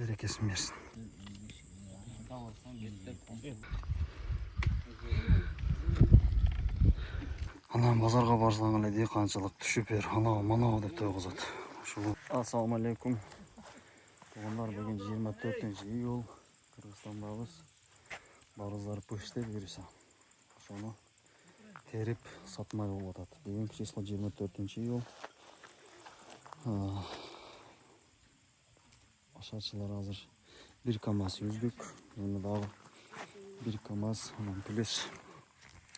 Berekesini versin. Anam bazarga barsaң эле канчалык түшүп бер, анау манау деп тойгузат. Ушул. Ассаламу алейкум. Туугандар, бүгүн 24-июл. Кыргызстандабыз. Барыздар пыштеп берсе. Ошону терип сатмай болуп атат. Бүгүн число 24-июл. Ашачылар азыр 1 КАМАЗ үздүк. Эми дагы 1 КАМАЗ, анан плюс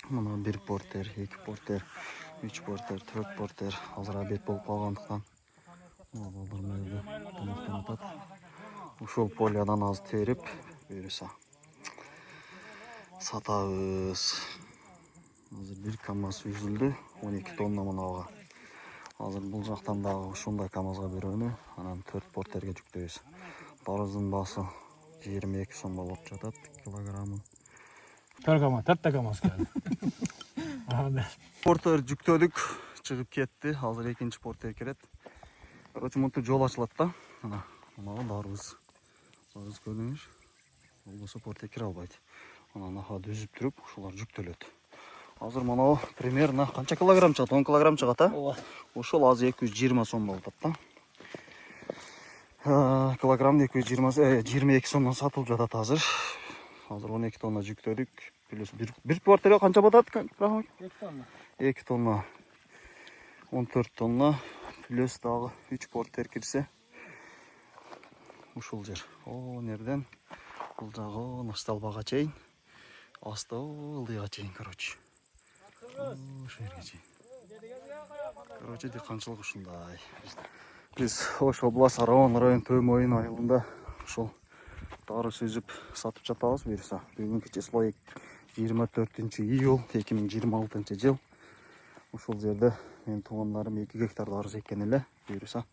мына 1 портер, 2 портер, 3 портер, 4 портер. Азыр обед болуп калгандыктан балдар мейли тамактанып атат. Ушул полиядан аз терип буюрса сатабыз. Азыр 1 КАМАЗ үзүлдү, 12 тонна мынага. Азыр бул жактан дагы ушундай КАМАЗга бирөөнү, анан 4 портерге жүктөйбүз. Дарыздын баасы 22 сом болуп жатат килограммы. 4 КАМАЗ келди. Портер жүктөдүк, чыгып кетти. Азыр экинчи портер келет. Короче, мынтип жол ачылат да. Мына дарыбыз. Дарыбыз көрдүңүз. Болбосо портер кире албайт. Анан аха дүзүп туруп, ушулар жүктөлөт. Азыр мына примерно канча килограмм чыгат? 10 килограмм чыгат, а? Ошол азыр 220 сом болуп атат да. Килограмм 22 сомдон сатылып жатат азыр. Азыр 12 тонна жүктөдүк. Плюс 1 портерге канча батат? 2 тонна. 2 тонна. 14 тонна. Плюс дагы 3 портер кирсе. Ушул жер. Нерден бул жагы Нашталбага чейин. Асты ылдыйга чейин, короче. Ошол жерге чейин. Короче, дыйканчылык ушундай. Биз Ош областы Араван район Төмөйүн айылында ушул дары сүзүп сатып жатабыз буюрса. Бүгүнкү число 24-июл 2026 жыл. Ушул жерде мен туугандарым 2 гектар дарыз эккен эле буюрса.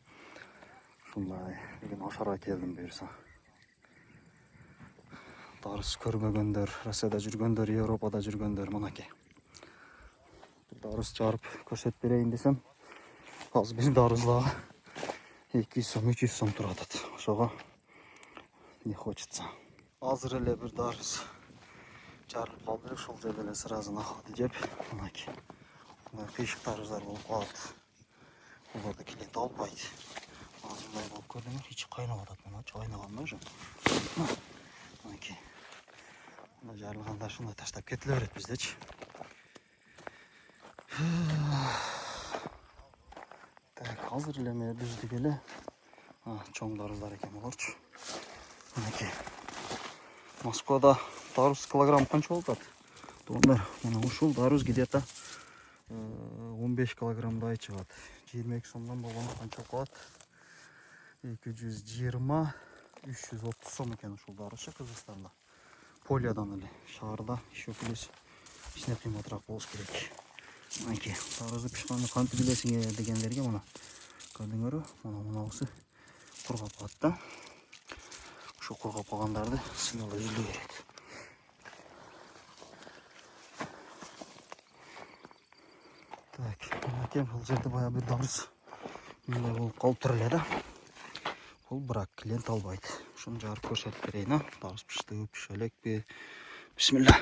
Ушундай бүгүн ашара келдим буюрса. Дарыз көрбөгөндөр, Россияда жүргөндөр, Европада жүргөндөр мынакей. Дарыз чарып көрсөтүп берейин десем, азыр биздин дарыздагы 200 сом, 300 сом турат. Ошого не хочется. Азыр эле бир дарыз чарып калды, ушул жерде эле сразу нахады жеп, мынакей. Кыйшык дарыздар болуп калат. Буларды клиент албайт. Азырдай болуп көрдүңүз, ичи кайнап атат, мыначы кайнаган да уже. Мынакей. Мына жарылганда ушундай таштап кетиле берет биздечи. Так, азыр эле мен бүздүк эле. Чоң дарыздар экен буларчы. Мынакей. Москвада дарыз килограмм канча болуп атат? Туугандар, мына ушул дарыз где-то 15 килограммдай чыгат. 22 сомдон болгону канча калат? 220, 330 сом экен ушул дарызчы Кыргызстанда. Полиядан эле, шаарда еще плюс ичине кыйматыраак болуш керек. Мынакей, дарызды пишканды кантип билесиңер дегендерге мына көрдүңөрбү? Мынабысы кургап калат да. Ушул кургап калгандарды смело үзүлү керек. Так, мынакей бул жерде бая бир дарыз мындай болуп калып тур эле да. Бул бирок клиент албайт. Ушуну жарып көрсөтүп берейин, а? Дарыз пиштиби, пише элекпи? Бисмилла.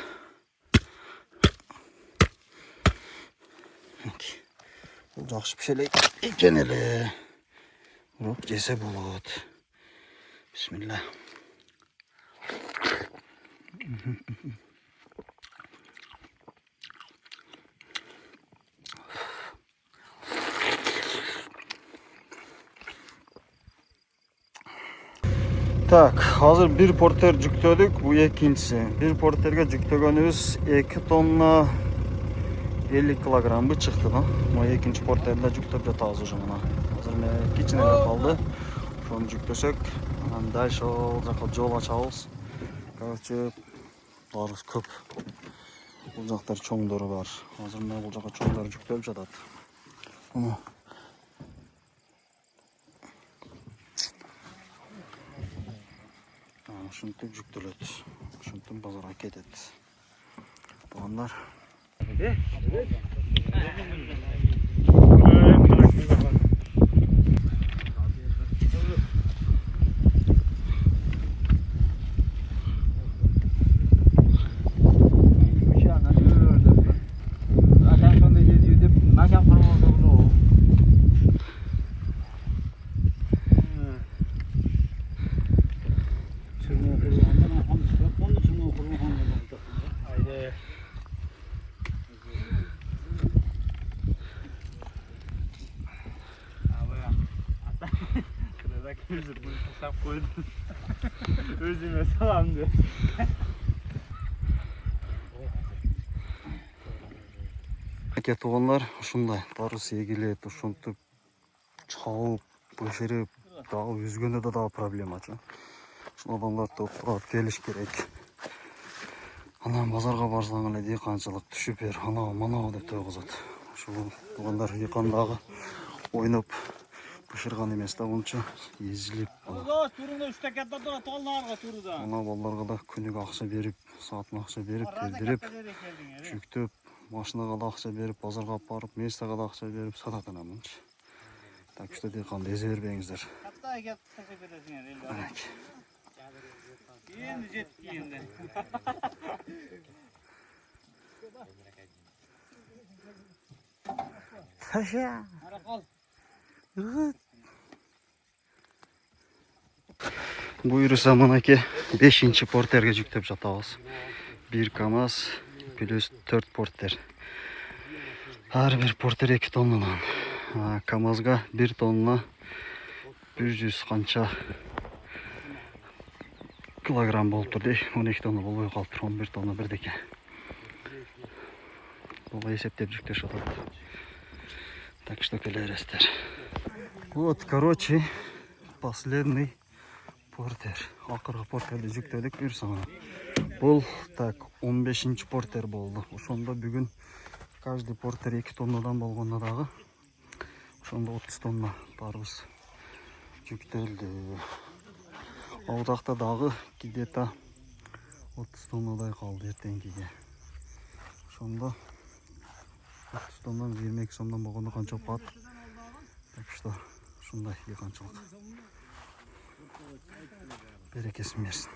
Бул жакшы пише элек экен эле. Бирок жесе болот. Бисмилла. Так, азыр 1 портер жүктөдүк, бу экинчиси. 1 портерге жүктөгөнүбүз 2 тонна 50 килограммы чыкты да. Мына экинчи портерде жүктөп жатабыз уже мына. Азыр мен кичине эле калды. Ошону жүктөсөк, анан дальше ал жака жол ачабыз. Короче, дарыз көп. Бул жактар чоңдору бар. Азыр мен бул жака чоңдор жүктөлүп жатат. Мына ушинтип жүктөлөт. Ушинтип базарга кетет. Туугандар. Taşlap koydum. Özüme salam diyor. Аке туганлар ушундай баары эгилет, ошентип чабып, бышырып, дагы үзгөндө да дагы проблемачы. Ушул адамдар топтоп келиш керек. Анан базарга барсаң эле дыйканчылык түшүп бер, анау манау деп тойгузат. Ушул тугандар дыйкандагы ойноп бышырган эмес да мунча изилип. Oğuz turunda 3 tekette dura tollarga turуда. Ана балдарга да күнүгө акча берип, саатына акча берип, келдирип, жүктөп, машинага да акча берип, базарга алып барып, местага да акча берип сатат ана мынча. Так что дыйканды эзе бербеңиздер. Hatta gel tuşa bedesine elbette. Мынакей. Endi jetki endi. Таша. Ara kal. Буюрса мынакей 5-чи портерге жүктөп жатабыз. 1 КАМАЗ плюс 4 портер. Ар бир портер 2 тоннадан. КАМАЗга 1 тонна 100 канча килограмм болуп турду. 12 тонна болбой калыптыр, 11 тонна бирдеке. Буга эсептеп жүктөш атат. Так что келересиздер. Вот, короче, последний портер. Акыркы портерди жүктөдүк буюрса. Бул так 15-чи портер болду. Ошондо бүгүн каждый портер 2 тоннадан болгондо дагы ошондо 30 тонна барыбыз жүктөлдү. Аудакта дагы где-то 30 тоннадай калды эртеңкиге. Ошондо 30 тоннадан 22 сомдон болгондо канча болот? Так что ушундай дыйканчылык. Берекесин берсин.